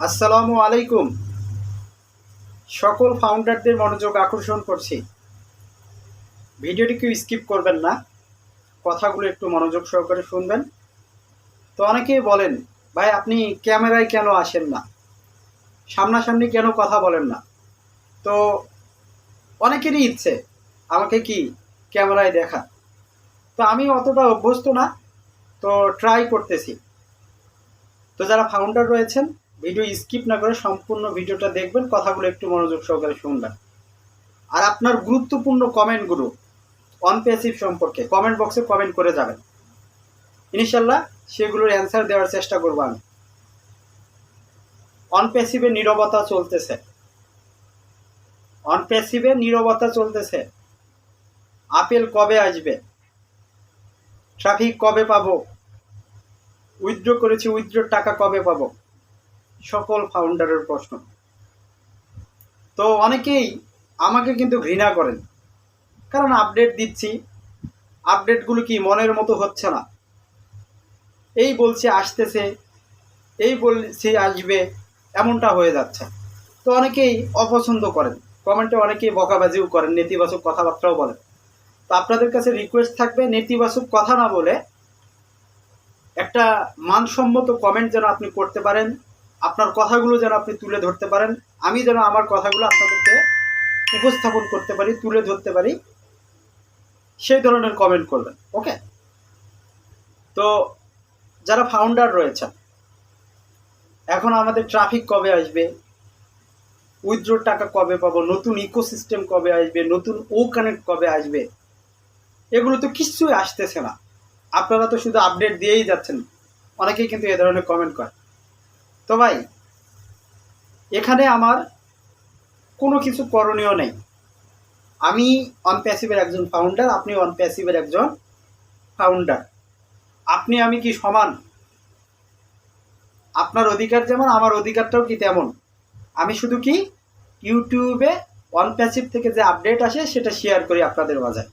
আসসালামু আলাইকুম। সকল ফাউন্ডারদের মনোযোগ আকর্ষণ করছি। ভিডিওটি কেউ স্কিপ করবেন না, কথাগুলো একটু মনোযোগ সহকারে শুনবেন। তো অনেকেই বলেন, ভাই আপনি ক্যামেরায় কেন আসেন না, সামনাসামনি কেন কথা বলেন না। তো অনেকেরই ইচ্ছে আমাকে কি ক্যামেরায় দেখা। তো আমি অতটা অভ্যস্ত না, তো ট্রাই করতেছি। তো যারা ফাউন্ডার রয়েছেন, ভিডিও স্কিপ না করে সম্পূর্ণ ভিডিওটা দেখবেন, কথাগুলো একটু মনোযোগ সহকারে শুনবেন। আর আপনার গুরুত্বপূর্ণ কমেন্টগুলো অন প্যাসিভ সম্পর্কে কমেন্ট বক্সে কমেন্ট করে যাবেন, ইনশাল্লাহ সেগুলোর অ্যান্সার দেওয়ার চেষ্টা করব আমি। অন প্যাসিভে নীরবতা চলতেছে, অন প্যাসিভে নীরবতা চলতেছে। আপেল কবে আসবে, ট্রাফিক কবে পাবো, উইথড্র করেছি উইথড্রোর টাকা কবে পাবো, সকল ফাউন্ডারের প্রশ্ন। তো অনেকেই আমাকে কিন্তু ঘৃণা করেন, কারণ আপডেট দিচ্ছি, আপডেটগুলো কি মনের মতো হচ্ছে না। এই বলছে আসতেছে, এই বলছে আসবে, এমনটা হয়ে যাচ্ছে। তো অনেকেই অপছন্দ করেন, কমেন্টে অনেকেই বকাবাজিও করেন, নেতিবাচক কথাবার্তাও বলেন। তো আপনাদের কাছে রিকোয়েস্ট থাকবে, নেতিবাচক কথা না বলে একটা মানসম্মত কমেন্ট যেন আপনি করতে পারেন, আপনার কথাগুলো যেন আপনি তুলে ধরতে পারেন, আমি যেন আমার কথাগুলো আপনাদেরকে উপস্থাপন করতে পারি, তুলে ধরতে পারি, সেই ধরনের কমেন্ট করবেন। ওকে। তো যারা ফাউন্ডার রয়েছেন, এখন আমাদের ট্রাফিক কবে আসবে, উইথড্রোর টাকা কবে পাবো, নতুন ইকোসিস্টেম কবে আসবে, নতুন ও কানেক্ট কবে আসবে, এগুলো তো কিছুই আসতেছে না। আপনারা তো শুধু আপডেট দিয়েই যাচ্ছেন। অনেকেই কিন্তু এ ধরনের কমেন্ট করে। তো ভাই, এখানে আমার কোনো কিছু করণীয় নেই। আমি অন প্যাসিভের একজন ফাউন্ডার, আপনি অন প্যাসিভের একজন ফাউন্ডার। আপনি আমি কি সমান? আপনার অধিকার যেমন আমার অধিকারটাও কি তেমন। আমি শুধু কি ইউটিউবে অন প্যাসিভ থেকে যে আপডেট আসে সেটা শেয়ার করি আপনাদের মাঝে।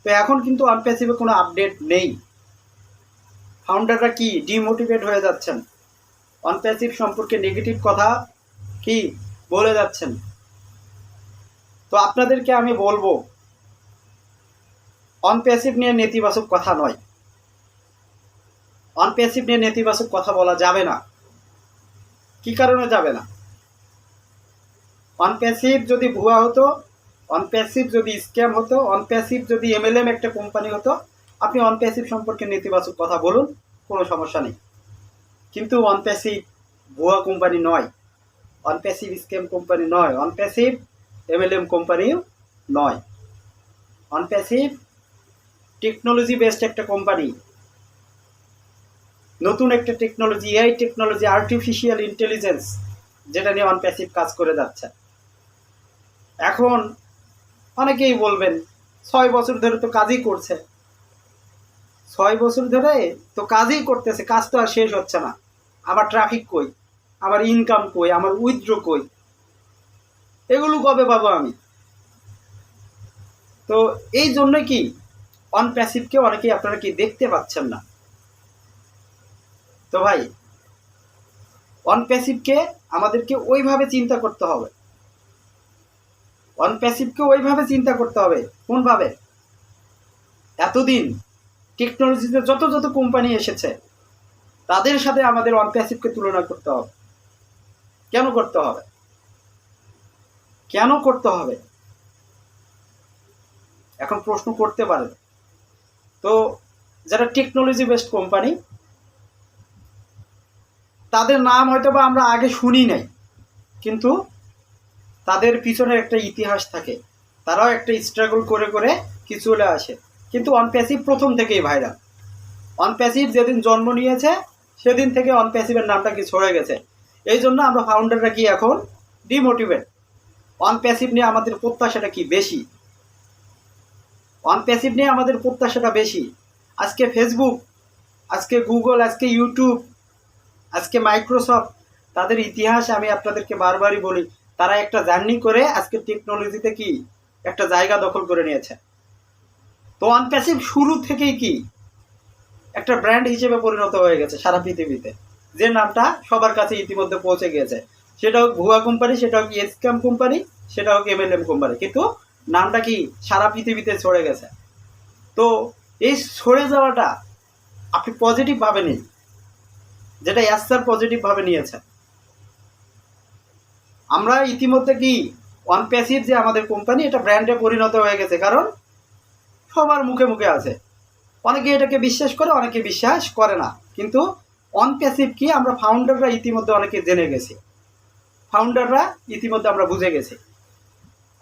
তো এখন কিন্তু অন প্যাসিভে কোনো আপডেট নেই। ফাউন্ডাররা কি ডিমোটিভেট হয়ে যাচ্ছেন, অন প্যাসিভ সম্পর্কে নেগেটিভ কথা কি বলে যাচ্ছেন। তো আপনাদেরকে আমি বলবো, অন প্যাসিভ নিয়ে নেতিবাচক কথা নয়, অন প্যাসিভ নিয়ে নেতিবাচক কথা বলা যাবে না। কি কারণে যাবে না? অন প্যাসিভ যদি ভুয়া হতো, অন প্যাসিভ যদি স্ক্যাম হতো, অন প্যাসিভ যদি এমএলএম একটা কোম্পানি হতো, আপনি অন প্যাসিভ সম্পর্কে নেতিবাচক কথা বলুন, কোনো সমস্যা নেই। কিন্তু অন প্যাসিভ ভুয়া কোম্পানি নয়, অন প্যাসিভ স্ক্যাম কোম্পানি নয়, অন প্যাসিভ এমএলএম কোম্পানিও নয়। অন প্যাসিভ টেকনোলজি বেসড একটা কোম্পানি, নতুন একটা technology, AI technology, artificial intelligence, যেটা নিয়ে অন প্যাসিভ কাজ করে যাচ্ছে। এখন অনেকেই বলবেন 6 বছর ধরে তো কাজই করছে, 6 বছর ধরে তো কাজই করতেছে, কাজ তো আর শেষ হচ্ছে না। আমার ট্রাফিক কই, আমার ইনকাম কই, আমার উইথড্র কই, এগুলো কবে পাবো আমি? তো এই জন্য কি অন প্যাসিভকে অনেকেই আপনারা কি দেখতে পাচ্ছেন না। তো ভাই, অন প্যাসিভকে আমাদেরকে ওইভাবে চিন্তা করতে হবে, অন প্যাসিভকে ওইভাবে চিন্তা করতে হবে। কোনভাবে? এতদিন টেকনোলজিতে যত যত কোম্পানি এসেছে তাদের সাথে আমাদের অন প্যাসিভকে তুলনা করতে হবে। কেন করতে হবে? কেন করতে হবে এখন প্রশ্ন করতে পারেন। তো যারা টেকনোলজি বেসড কোম্পানি, তাদের নাম হয়তো বা আমরা আগে শুনি নাই, কিন্তু তাদের পিছনে একটা ইতিহাস থাকে, তারাও একটা স্ট্রাগল করে করে কি চলে আসে। কিন্তু অন প্যাসিভ প্রথম থেকেই ভাইরাল। অন প্যাসিভ যেদিন জন্ম নিয়েছে সেদিন থেকে অন প্যাসিভের নামটা কি ছড়ে গেছে। এই জন্য আমরা ফাউন্ডাররা কি এখন ডিমোটিভেট। অন প্যাসিভ নিয়ে আমাদের প্রত্যাশাটা কি বেশি, অন প্যাসিভ নিয়ে আমাদের প্রত্যাশাটা বেশি। আজকে ফেসবুক, আজকে গুগল, আজকে ইউটিউব, আজকে মাইক্রোসফট, তাদের ইতিহাস আমি আপনাদেরকে বারবারই বলি, তারা একটা জার্নি করে আজকে টেকনোলজিতে কি একটা জায়গা দখল করে নিয়েছে। তো অন প্যাসিভ শুরু থেকেই কি একটা ব্র্যান্ড হিসেবে পরিণত হয়ে গেছে সারা পৃথিবীতে। যে নামটা সবার কাছে ইতিমধ্যে পৌঁছে গিয়েছে, সেটা হোক ভুয়া কোম্পানি, সেটা হোক স্ক্যাম কোম্পানি, সেটা হোক MLM কোম্পানি, কিন্তু নামটা কি সারা পৃথিবীতে ছড়ে গেছে। তো এই ছড়ে যাওয়াটা আপনি পজিটিভভাবে নিন, যেটা স্যার পজিটিভভাবে নিয়েছে। আমরা ইতিমধ্যে কি OnePassive যে আমাদের কোম্পানি, এটা ব্র্যান্ডে পরিণত হয়ে গেছে, কারণ সবার মুখে মুখে আছে। অনেকে এটাকে বিশ্বাস করে, অনেকে বিশ্বাস করে না, কিন্তু OnePassive কি আমরা ফাউন্ডাররা ইতিমধ্যে অনেকে জেনে গেছি, ফাউন্ডাররা ইতিমধ্যে আমরা বুঝে গেছি।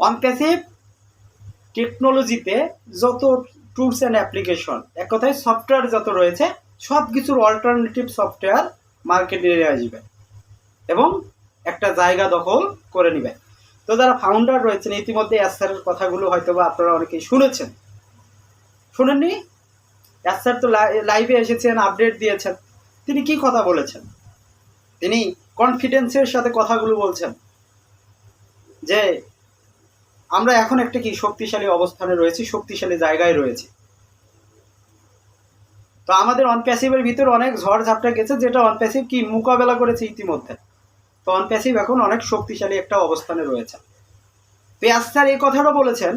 OnePassive টেকনোলজিতে যত টুলস অ্যান্ড অ্যাপ্লিকেশন, এক কথায় সফটওয়্যার যত রয়েছে, সব কিছুর অল্টারনেটিভ সফটওয়্যার মার্কেটে আসবে এবং একটা জায়গা দখল করে নেবে। তো যারা ফাউন্ডার রয়েছেন, ইতিমধ্যে স্যারের কথাগুলো হয়তো বা আপনারা অনেকেই শুনেছেন, শুনেননি? স্যার তো লাইভে এসেছেন, আপডেট দিয়েছেন। তিনি কি কথা বলেছেন? তিনি কনফিডেন্সের সাথে কথাগুলো বলছেন যে আমরা এখন একটা কি শক্তিশালী অবস্থানে রয়েছি, শক্তিশালী জায়গায় রয়েছি। তো আমাদের OnePassive-এর ভিতর অনেক ঝড় ঝাপটা গেছে, যেটা OnePassive কি মোকাবেলা করেছে ইতিমধ্যে। তো OnePassive এখন অনেক শক্তিশালী একটা অবস্থানে রয়েছে। তো স্যার এই কথাটা বলেছেন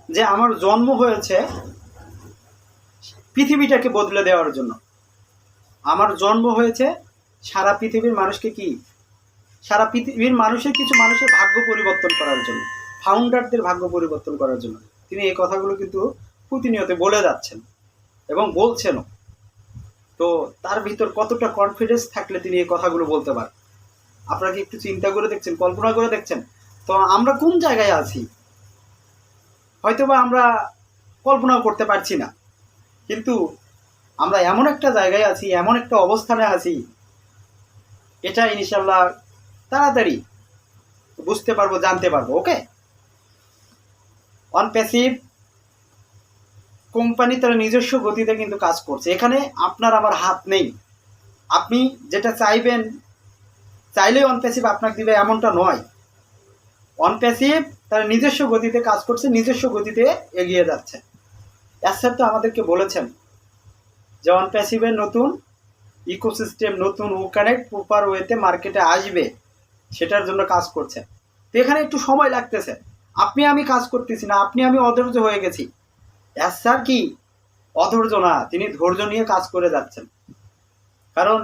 যে আমার জন্ম হয়েছে পৃথিবীটাকে বদলে দেওয়ার জন্য। আমার জন্ম হয়েছে সারা পৃথিবীর মানুষকে কি, সারা পৃথিবীর মানুষের কিছু মানুষের ভাগ্য পরিবর্তন করার জন্য, ফাউন্ডারদের ভাগ্য পরিবর্তন করার জন্য। তিনি এই কথাগুলো কিন্তু প্রতিনিয়ত বলে যাচ্ছেন এবং বলছেনও। তো তার ভিতর কতটা কনফিডেন্স থাকলে তিনি এই কথাগুলো বলতে পারেন, আপনারা কি একটু চিন্তা করে দেখছেন, কল্পনা করে দেখছেন? তো আমরা কোন জায়গায় আছি হয়তোবা আমরা কল্পনাও করতে পারছি না, কিন্তু আমরা এমন একটা জায়গায় আছি, এমন একটা অবস্থানে আছি, এটা ইনশাআল্লাহ তাড়াতাড়ি বুঝতে পারবো, জানতে পারবো। ওকে, OnePassive কোম্পানি তার নিজস্ব গতিতে কিন্তু কাজ করছে, এখানে আপনার আমার হাত নেই। আপনি যেটা চাইবেন, চাইলেই OnePassive আপনাকে দিবে এমনটা নয়। OnePassive তার নিজস্ব গতিতে কাজ করছে, নিজস্ব গতিতে এগিয়ে যাচ্ছে। স্যার তো আমাদেরকে বলেছেন যে OnePassive-এর নতুন ইকোসিস্টেম, নতুন কানেক্ট প্রপার ওয়েতে মার্কেটে আসবে, সেটার জন্য কাজ করছে। তো এখানে একটু সময় লাগতেছে, আপনি আমি কাজ করতেছি না, আপনি আমি অধৈর্য হয়ে গেছি। স্যার কি অধৈর্য না, তিনি ধৈর্য নিয়ে কাজ করে যাচ্ছেন। কারণ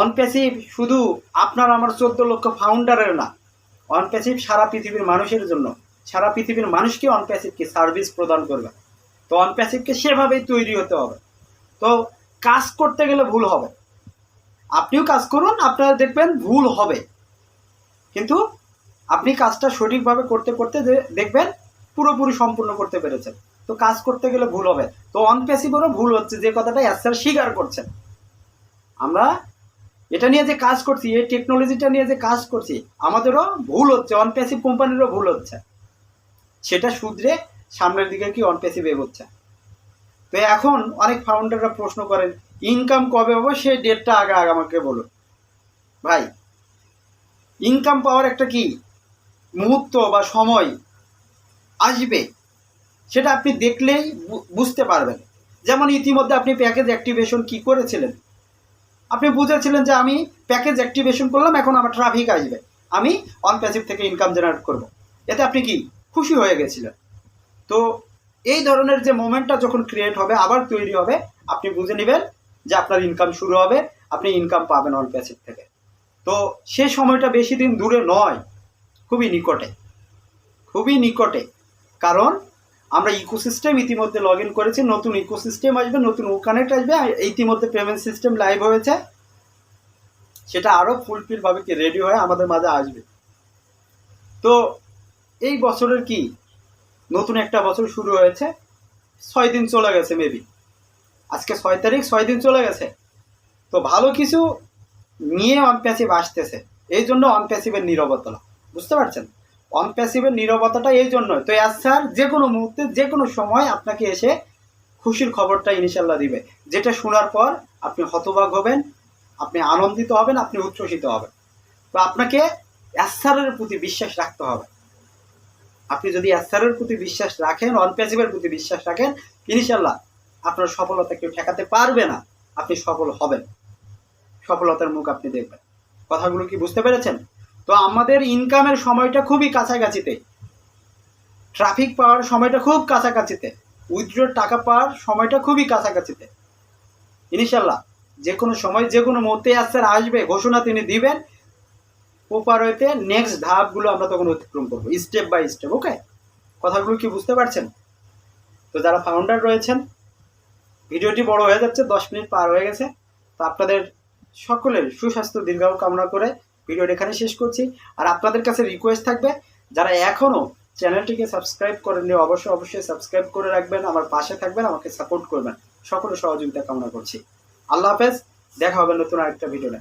OnePassive শুধু আপনার আমার 14 লক্ষ ফাউন্ডারের না, OnePassive সারা পৃথিবীর মানুষের জন্য, সারা পৃথিবীর মানুষকে OnePassive-কে সার্ভিস প্রদান করবে। তো OnePassive-কে সেভাবেই তৈরি হতে হবে। তো কাজ করতে গেলে ভুল হবে, আপনিও কাজ করুন, আপনারা দেখবেন ভুল হবে, কিন্তু আপনি কাজটা সঠিকভাবে করতে করতে দেখবেন পুরোপুরি সম্পূর্ণ করতে পেরেছেন। তো কাজ করতে গেলে ভুল হবে, তো OnePassive-এরও ভুল হচ্ছে, যে কথাটা স্যার স্বীকার করছেন। আমরা এটা নিয়ে যে কাজ করছি, এই টেকনোলজিটা নিয়ে যে কাজ করছি, আমাদেরও ভুল হচ্ছে, OnePassive কোম্পানিরও ভুল হচ্ছে, সেটা শুধরে সামনের দিকে কি OnePassive এগোচ্ছে। তো এখন অনেক ফাউন্ডাররা প্রশ্ন করেন ইনকাম কবে হবে, সেই ডেটটা আগে আমাকে বলুন। ভাই, ইনকাম পাওয়ার একটা কি মুহূর্ত বা সময় আসবে, সেটা আপনি দেখলেই বুঝতে পারবেন। যেমন ইতিমধ্যে আপনি প্যাকেজ অ্যাক্টিভেশন কি করেছিলেন, আপনি বুঝেছিলেন যে আমি প্যাকেজ অ্যাক্টিভেশন করলাম, এখন আমার ট্রাফিক আসবে, আমি OnePassive থেকে ইনকাম জেনারেট করব, এতে আপনি কি খুশি হয়ে গেছিলেন। তো এই ধরনের যে মোমেন্টটা যখন ক্রিয়েট হবে, আবার তৈরি হবে, আপনি বুঝে নেবেন যে আপনার ইনকাম শুরু হবে, আপনি ইনকাম পাবেন OnePassive থেকে। তো সে সময়টা বেশি দিন দূরে নয়, খুবই নিকটে, খুবই নিকটে। কারণ আমরা ইকোসিস্টেম ইতিমধ্যে লগ ইন করেছি, নতুন ইকোসিস্টেম আসবে, নতুন কানেক্ট আসবে, ইতিমধ্যে পেমেন্ট সিস্টেম লাইভ হয়েছে, সেটা আরও ফুলফিলভাবে কি রেডি হয়ে আমাদের মাঝে আসবে। তো এই বছরের কি নতুন একটা বছর শুরু হয়েছে, 6 দিন চলে গেছে, মেবি আজকে 6 তারিখ, 6 দিন চলে গেছে। তো ভালো কিছু নিয়ে OnePassive আসতেছে, এই জন্য OnePassive-এর নীরবতা, বুঝতে পারছেন? OnePassive-এর নীরবতাটা এই জন্যই। তো স্যার যে কোনো মুহূর্তে, যে কোনো সময় আপনাকে এসে খুশির খবরটা ইনশাল্লাহ দিবে, যেটা শোনার পর আপনি হতবাক হবেন, আপনি আনন্দিত হবেন, আপনি উচ্ছ্বসিত হবেন। তো আপনাকে স্যারের প্রতি বিশ্বাস রাখতে হবে। আপনি যদি স্যারের প্রতি বিশ্বাস রাখেন, OnePassive-এর প্রতি বিশ্বাস রাখেন, ইনশাল্লাহ আপনার সফলতা কেউ ঠেকাতে পারবে না, আপনি সফল হবেন। সফলতার মুখ আপনি দেখবেন। কথাগুলো কি বুঝতে পেরেছেন? তো আমাদের ইনকামের সময়টা খুবই কাছাকাছিতে, ট্রাফিক পাওয়ার সময়টা খুব কাছাকাছিতে, উইথড্রর টাকা পাওয়ার সময়টা খুবই কাছাকাছিতে। ইনশাল্লাহ যে কোনো সময় যে কোনো মুহূর্তে স্যার আসবে, ঘোষণা তিনি দিবেন, প্রপার হইতে নেক্সট ধাপগুলো আমরা তখন অতিক্রম করবো স্টেপ বাই স্টেপ। ওকে, কথাগুলো কি বুঝতে পারছেন? তো যারা ফাউন্ডার রয়েছেন, ভিডিওটি বড় হয়ে যাচ্ছে, 10 মিনিট পার হয়ে গেছে। তো আপনাদের সকলের সুস্বাস্থ্য দীর্ঘায়ু কামনা করে ভিডিওটা এখানে শেষ করছি। আর আপনাদের কাছে রিকোয়েস্ট থাকবে, যারা এখনও চ্যানেলটিকে সাবস্ক্রাইব করেননি অবশ্যই সাবস্ক্রাইব করে রাখবেন, আমার পাশে থাকবেন, আমাকে সাপোর্ট করবেন। সকলের সহযোগিতা কামনা করছি। আল্লাহ হাফেজ, দেখা হবে নতুন আরেকটা ভিডিওতে।